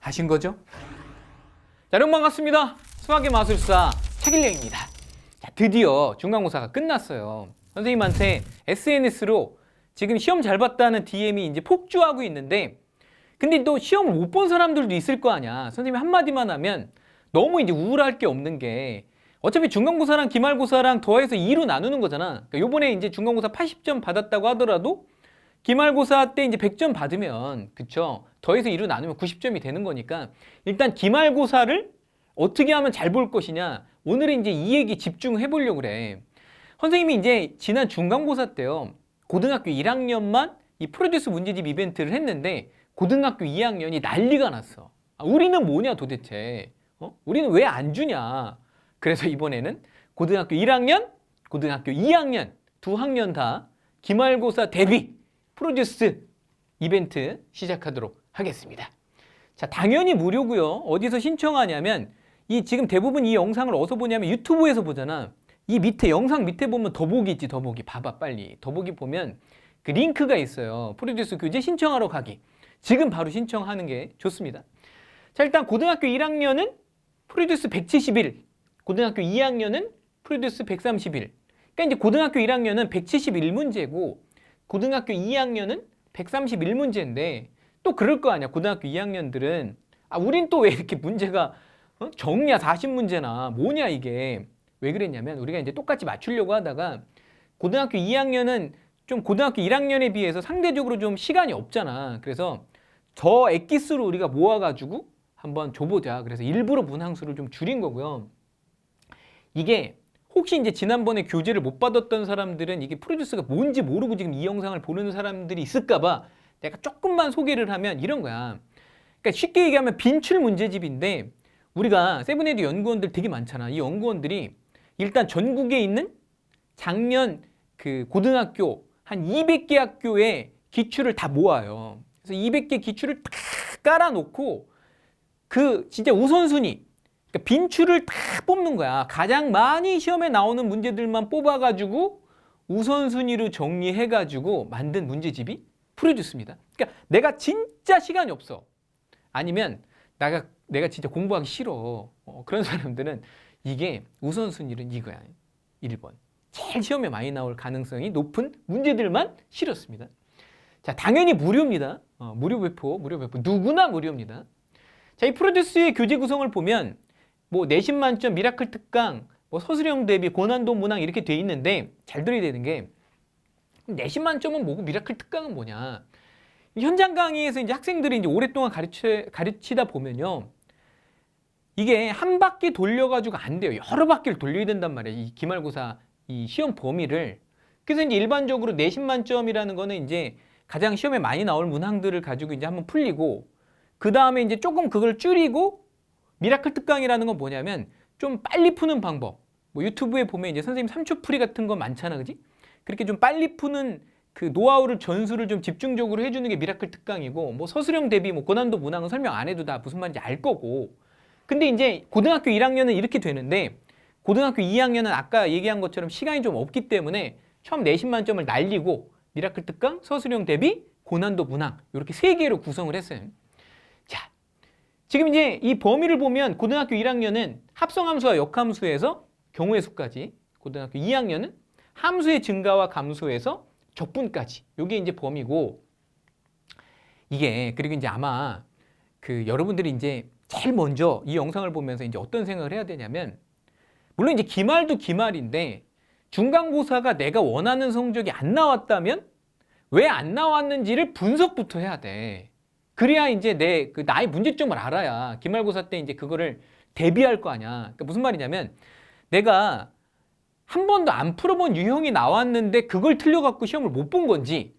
하신 거죠? 자, 여러분 반갑습니다. 수학의 마술사 최길령입니다. 자, 드디어 중간고사가 끝났어요. 선생님한테 SNS로 지금 시험 잘 봤다는 DM이 이제 폭주하고 있는데, 근데 또 시험을 못 본 사람들도 있을 거 아니야. 선생님이 한마디만 하면 너무 이제 우울할 게 없는 게, 어차피 중간고사랑 기말고사랑 더해서 2로 나누는 거잖아. 그러니까 요번에 이제 중간고사 80점 받았다고 하더라도 기말고사 때 이제 100점 받으면, 그쵸? 더해서 2로 나누면 90점이 되는 거니까 일단 기말고사를 어떻게 하면 잘 볼 것이냐. 오늘은 이제 이 얘기 집중해 보려고 그래. 선생님이 이제 지난 중간고사 때요, 고등학교 1학년만 이 프로듀스 문제집 이벤트를 했는데 고등학교 2학년이 난리가 났어. 우리는 뭐냐 도대체? 우리는 왜 안 주냐? 그래서 이번에는 고등학교 1학년, 고등학교 2학년 두 학년 다 기말고사 대비 프로듀스 이벤트 시작하도록 하겠습니다. 자, 당연히 무료고요. 어디서 신청하냐면, 이 지금 대부분 이 영상을 어디서 보냐면 유튜브에서 보잖아. 이 밑에 영상 밑에 보면 더보기 있지. 더보기 봐봐 빨리. 더보기 보면 그 링크가 있어요. 프로듀스 교재 신청하러 가기. 지금 바로 신청하는 게 좋습니다. 자, 일단 고등학교 1학년은 프로듀스 171, 고등학교 2학년은 프로듀스 131. 그러니까 이제 고등학교 1학년은 171문제고 고등학교 2학년은 131문제인데, 또 그럴 거 아니야. 고등학교 2학년들은 우린 또 왜 이렇게 문제가 정리야 40문제나 뭐냐 이게. 왜 그랬냐면, 우리가 이제 똑같이 맞추려고 하다가 고등학교 2학년은 좀 고등학교 1학년에 비해서 상대적으로 좀 시간이 없잖아. 그래서 저 엑기스로 우리가 모아가지고 한번 줘보자. 그래서 일부러 문항수를 좀 줄인 거고요. 이게 혹시 이제 지난번에 교재를 못 받았던 사람들은 이게 프로듀스가 뭔지 모르고 지금 이 영상을 보는 사람들이 있을까봐 내가 조금만 소개를 하면 이런 거야. 그러니까 쉽게 얘기하면 빈출 문제집인데, 우리가 세븐에듀 연구원들 되게 많잖아. 이 연구원들이 일단 전국에 있는 작년 그 고등학교 한 200개 학교의 기출을 다 모아요. 그래서 200개 기출을 딱 깔아놓고 그 진짜 우선순위, 그러니까 빈출을 다 뽑는 거야. 가장 많이 시험에 나오는 문제들만 뽑아가지고 우선순위로 정리해가지고 만든 문제집이 프로듀스입니다. 그러니까 내가 진짜 시간이 없어. 아니면 내가 진짜 공부하기 싫어. 그런 사람들은 이게 우선순위는 이거야. 1번. 제일 시험에 많이 나올 가능성이 높은 문제들만 실었습니다. 자, 당연히 무료입니다. 무료 배포. 누구나 무료입니다. 자, 이 프로듀스의 교재 구성을 보면 뭐 내신 만점, 미라클 특강, 뭐 서술형 대비, 고난도 문항 이렇게 돼 있는데, 잘 들어야 되는 게, 내신 만점은 뭐고 미라클 특강은 뭐냐? 현장 강의에서 이제 학생들이 이제 오랫동안 가르치다 보면요, 이게 한 바퀴 돌려가지고 안 돼요. 여러 바퀴를 돌려야 된단 말이에요. 이 기말고사 이 시험 범위를. 그래서 이제 일반적으로 내신 만점이라는 거는 이제 가장 시험에 많이 나올 문항들을 가지고 이제 한번 풀리고, 그 다음에 이제 조금 그걸 줄이고, 미라클 특강이라는 건 뭐냐면 좀 빨리 푸는 방법. 뭐 유튜브에 보면 이제 선생님 3초 풀이 같은 거 많잖아, 그지? 그렇게 좀 빨리 푸는 그 노하우를 전수를 좀 집중적으로 해주는 게 미라클 특강이고, 뭐 서술형 대비, 뭐 고난도 문항은 설명 안 해도 다 무슨 말인지 알 거고. 근데 이제 고등학교 1학년은 이렇게 되는데, 고등학교 2학년은 아까 얘기한 것처럼 시간이 좀 없기 때문에 처음 내신 만점을 날리고 미라클 특강, 서술형 대비, 고난도 문항 이렇게 3개로 구성을 했어요. 자, 지금 이제 이 범위를 보면 고등학교 1학년은 합성함수와 역함수에서 경우의 수까지, 고등학교 2학년은 함수의 증가와 감소에서 적분까지, 이게 이제 범위고, 이게 그리고 이제 아마 그 여러분들이 이제 제일 먼저 이 영상을 보면서 이제 어떤 생각을 해야 되냐면, 물론 이제 기말도 기말인데 중간고사가 내가 원하는 성적이 안 나왔다면 왜 안 나왔는지를 분석부터 해야 돼. 그래야 이제 나의 문제점을 알아야 기말고사 때 이제 그거를 대비할 거 아니야. 그러니까 무슨 말이냐면, 내가 한 번도 안 풀어본 유형이 나왔는데 그걸 틀려갖고 시험을 못 본 건지,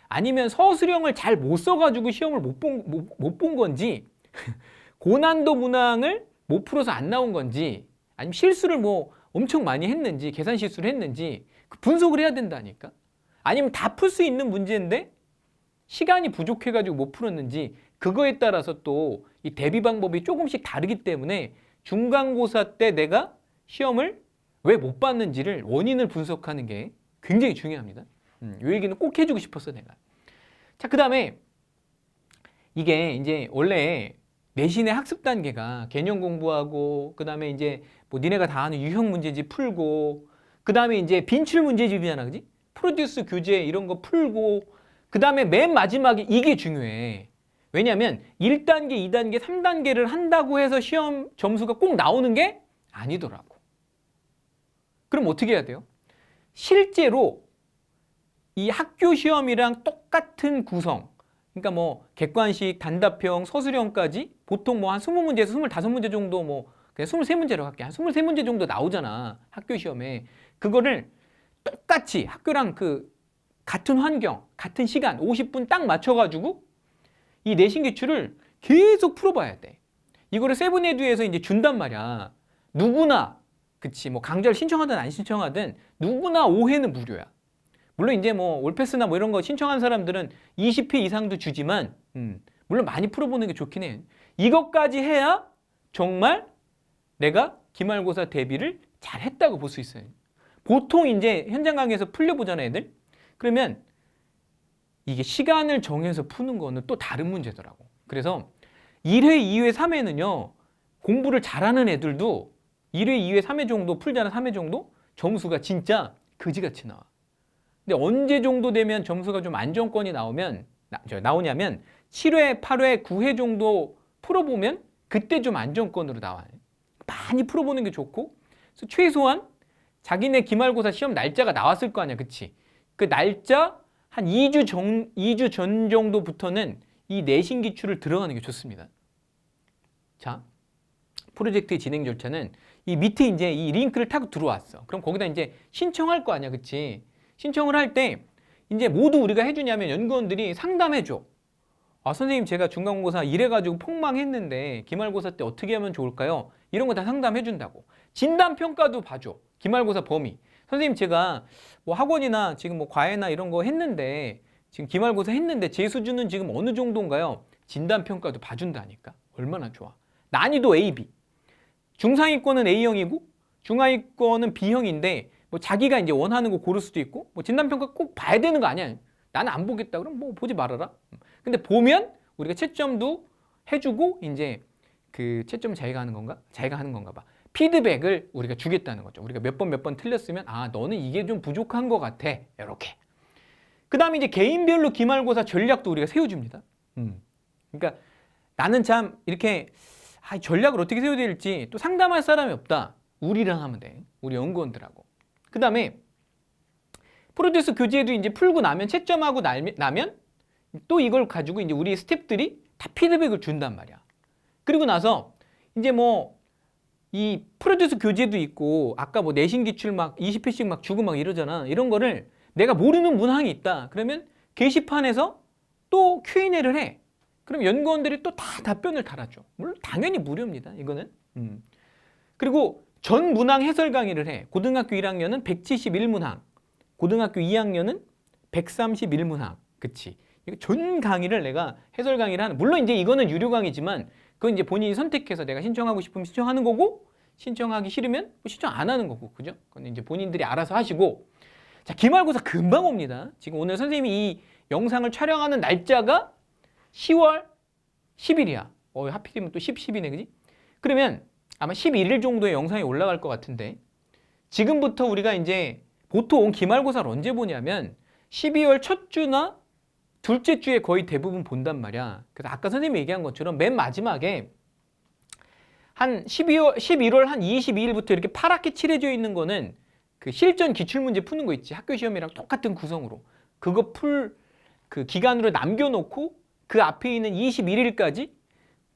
아니면 서술형을 잘 못 써가지고 시험을 못 본 건지, 고난도 문항을 못 풀어서 안 나온 건지, 아니면 실수를 뭐 엄청 많이 했는지, 계산 실수를 했는지 그 분석을 해야 된다니까. 아니면 다 풀 수 있는 문제인데 시간이 부족해가지고 못 풀었는지, 그거에 따라서 또 이 대비 방법이 조금씩 다르기 때문에 중간고사 때 내가 시험을 왜 못 봤는지를 원인을 분석하는 게 굉장히 중요합니다. 이 얘기는 꼭 해주고 싶었어 내가. 자, 그 다음에 이게 이제 원래 내신의 학습 단계가 개념 공부하고 그다음에 이제 뭐 니네가 다 아는 유형 문제집 풀고 그다음에 이제 빈출 문제집이잖아, 그지? 프로듀스 교재 이런 거 풀고 그다음에 맨 마지막에 이게 중요해. 왜냐하면 1단계, 2단계, 3단계를 한다고 해서 시험 점수가 꼭 나오는 게 아니더라고. 그럼 어떻게 해야 돼요? 실제로 이 학교 시험이랑 똑같은 구성, 그러니까 뭐 객관식, 단답형, 서술형까지 보통 뭐 한 20문제에서 25문제 정도 뭐 그냥 23문제로 할게. 한 23문제 정도 나오잖아. 학교 시험에. 그거를 똑같이 학교랑 그 같은 환경, 같은 시간, 50분 딱 맞춰가지고 이 내신 기출을 계속 풀어봐야 돼. 이거를 세븐에듀에서 이제 준단 말이야. 누구나, 그치, 뭐 강좌를 신청하든 안 신청하든 누구나 5회는 무료야. 물론 이제 뭐 올패스나 뭐 이런 거 신청한 사람들은 20회 이상도 주지만, 물론 많이 풀어보는 게 좋긴 해. 이것까지 해야 정말 내가 기말고사 대비를 잘 했다고 볼 수 있어요. 보통 이제 현장 강의에서 풀려보잖아, 애들. 그러면 이게 시간을 정해서 푸는 거는 또 다른 문제더라고. 그래서 1회, 2회, 3회는요, 공부를 잘하는 애들도 1회, 2회, 3회 정도 풀잖아, 3회 정도? 점수가 진짜 그지같이 나와. 근데 언제 정도 되면 점수가 좀 안정권이 나오냐면 7회, 8회, 9회 정도 풀어보면 그때 좀 안정권으로 나와요. 많이 풀어보는 게 좋고, 그래서 최소한 자기네 기말고사 시험 날짜가 나왔을 거 아니야, 그치? 그 날짜 한 2주 전 정도부터는 이 내신 기출을 들어가는 게 좋습니다. 자, 프로젝트 진행 절차는 이 밑에 이제 이 링크를 타고 들어왔어. 그럼 거기다 이제 신청할 거 아니야, 그치? 신청을 할 때 이제 모두 우리가 해주냐면 연구원들이 상담해줘. 아, 선생님 제가 중간고사 이래가지고 폭망했는데 기말고사 때 어떻게 하면 좋을까요? 이런 거 다 상담해준다고. 진단평가도 봐줘. 기말고사 범위. 선생님 제가 뭐 학원이나 지금 뭐 과외나 이런 거 했는데 지금 기말고사 했는데 제 수준은 지금 어느 정도인가요? 진단평가도 봐준다니까. 얼마나 좋아. 난이도 A, B. 중상위권은 A형이고 중하위권은 B형인데 뭐 자기가 이제 원하는 거 고를 수도 있고 뭐 진단평가 꼭 봐야 되는 거 아니야. 나는 안 보겠다. 그럼 뭐 보지 말아라. 근데 보면 우리가 채점도 해주고 이제 그 채점 자기가 하는 건가? 자기가 하는 건가 봐. 피드백을 우리가 주겠다는 거죠. 우리가 몇 번 틀렸으면 아, 너는 이게 좀 부족한 것 같아. 이렇게. 그 다음에 이제 개인별로 기말고사 전략도 우리가 세워줍니다. 그러니까 나는 참 이렇게 전략을 어떻게 세워야 될지 또 상담할 사람이 없다. 우리랑 하면 돼. 우리 연구원들하고. 그 다음에 프로듀스 교재도 이제 풀고 나면 채점하고 나면 또 이걸 가지고 이제 우리 스태프들이 다 피드백을 준단 말이야. 그리고 나서 이제 뭐 이 프로듀스 교재도 있고 아까 뭐 내신 기출 막 20회씩 막 주고 막 이러잖아. 이런 거를 내가 모르는 문항이 있다. 그러면 게시판에서 또 Q&A를 해. 그럼 연구원들이 또 다 답변을 달아줘. 물론 당연히 무료입니다. 이거는. 그리고 전 문항 해설 강의를 해. 고등학교 1학년은 171문항, 고등학교 2학년은 131문항. 그치? 전 강의를 내가 해설 강의를 하는. 물론 이제 이거는 유료 강의지만 그건 이제 본인이 선택해서 내가 신청하고 싶으면 신청하는 거고 신청하기 싫으면 뭐 신청 안 하는 거고. 그죠? 그건 이제 본인들이 알아서 하시고. 자, 기말고사 금방 옵니다. 지금 오늘 선생님이 이 영상을 촬영하는 날짜가 10월 10일이야. 하필이면 또 10이네, 그지? 그러면 아마 11일 정도의 영상이 올라갈 것 같은데 지금부터 우리가 이제 보통 기말고사를 언제 보냐면 12월 첫 주나 둘째 주에 거의 대부분 본단 말이야. 그래서 아까 선생님이 얘기한 것처럼 맨 마지막에 한 11월 한 22일부터 이렇게 파랗게 칠해져 있는 거는 그 실전 기출문제 푸는 거 있지. 학교 시험이랑 똑같은 구성으로. 그거 그 기간으로 남겨놓고 그 앞에 있는 21일까지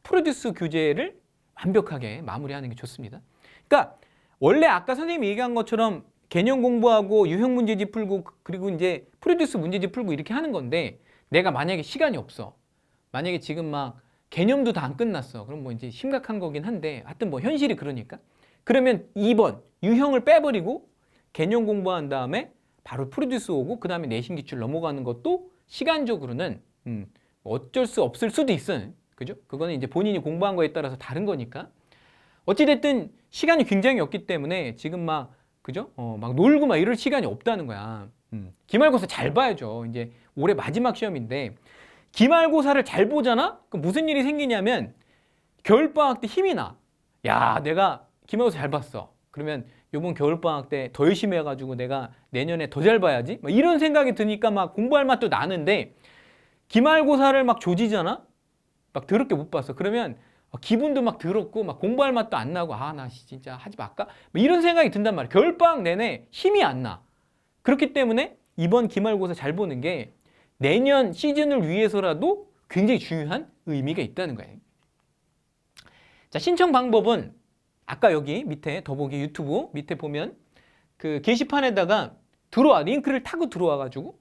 프로듀스 교재를 완벽하게 마무리하는 게 좋습니다. 그러니까 원래 아까 선생님이 얘기한 것처럼 개념 공부하고 유형 문제집 풀고 그리고 이제 프로듀스 문제집 풀고 이렇게 하는 건데 내가 만약에 시간이 없어. 만약에 지금 막 개념도 다 안 끝났어. 그럼 뭐 이제 심각한 거긴 한데 하여튼 뭐 현실이 그러니까. 그러면 2번 유형을 빼버리고 개념 공부한 다음에 바로 프로듀스 오고 그 다음에 내신 기출 넘어가는 것도 시간적으로는 어쩔 수 없을 수도 있어요. 그죠? 그거는 이제 본인이 공부한 거에 따라서 다른 거니까. 어찌됐든 시간이 굉장히 없기 때문에 지금 막 그죠? 막 놀고 막 이럴 시간이 없다는 거야. 기말고사 잘 봐야죠. 이제 올해 마지막 시험인데 기말고사를 잘 보잖아? 그럼 무슨 일이 생기냐면 겨울방학 때 힘이 나. 야, 내가 기말고사 잘 봤어. 그러면 요번 겨울방학 때 더 열심히 해가지고 내가 내년에 더 잘 봐야지. 막 이런 생각이 드니까 막 공부할 맛도 나는데 기말고사를 막 조지잖아? 막 더럽게 못 봤어. 그러면 기분도 막 더럽고 막 공부할 맛도 안 나고 아, 나 진짜 하지 말까? 뭐 이런 생각이 든단 말이야. 겨울방학 내내 힘이 안 나. 그렇기 때문에 이번 기말고사 잘 보는 게 내년 시즌을 위해서라도 굉장히 중요한 의미가 있다는 거예요. 자, 신청 방법은 아까 여기 밑에 더보기 유튜브 밑에 보면 그 게시판에다가 들어와 링크를 타고 들어와가지고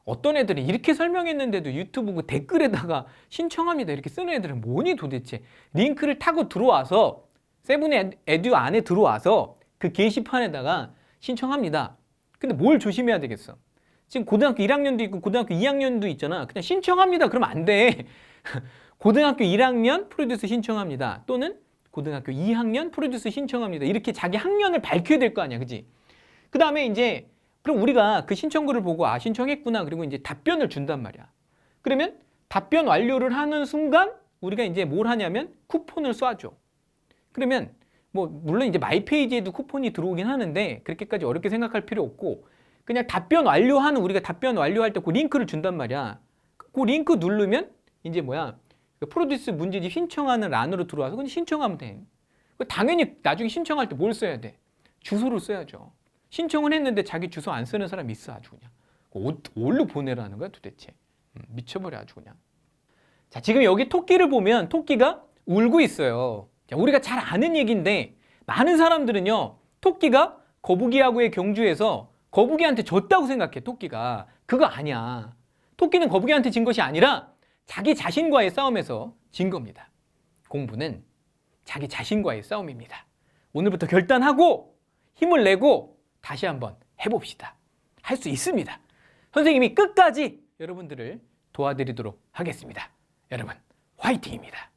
어떤 애들이 이렇게 설명했는데도 유튜브 그 댓글에다가 신청합니다 이렇게 쓰는 애들은 뭐니 도대체. 링크를 타고 들어와서 세븐 에듀 안에 들어와서 그 게시판에다가 신청합니다. 근데 뭘 조심해야 되겠어? 지금 고등학교 1학년도 있고 고등학교 2학년도 있잖아. 그냥 신청합니다 그러면 안 돼. 고등학교 1학년 프로듀스 신청합니다. 또는 고등학교 2학년 프로듀스 신청합니다. 이렇게 자기 학년을 밝혀야 될 거 아니야. 그지? 그 다음에 이제 그럼 우리가 그 신청글을 보고 아 신청했구나. 그리고 이제 답변을 준단 말이야. 그러면 답변 완료를 하는 순간 우리가 이제 뭘 하냐면 쿠폰을 쏴줘. 그러면 뭐 물론 이제 마이페이지에도 쿠폰이 들어오긴 하는데 그렇게까지 어렵게 생각할 필요 없고 그냥 답변 완료하는 우리가 답변 완료할 때 그 링크를 준단 말이야. 그 링크 누르면 이제 뭐야 프로듀스 문제집 신청하는 란으로 들어와서 그냥 신청하면 돼. 당연히 나중에 신청할 때 뭘 써야 돼? 주소를 써야죠. 신청을 했는데 자기 주소 안 쓰는 사람 있어 아주 그냥. 어디로 보내라는 거야 도대체. 미쳐버려 아주 그냥. 자, 지금 여기 토끼를 보면 토끼가 울고 있어요. 자, 우리가 잘 아는 얘기인데 많은 사람들은요 토끼가 거북이하고의 경주에서 거북이한테 졌다고 생각해. 토끼가 그거 아니야. 토끼는 거북이한테 진 것이 아니라 자기 자신과의 싸움에서 진 겁니다. 공부는 자기 자신과의 싸움입니다. 오늘부터 결단하고 힘을 내고 다시 한번 해봅시다. 할 수 있습니다. 선생님이 끝까지 여러분들을 도와드리도록 하겠습니다. 여러분 화이팅입니다.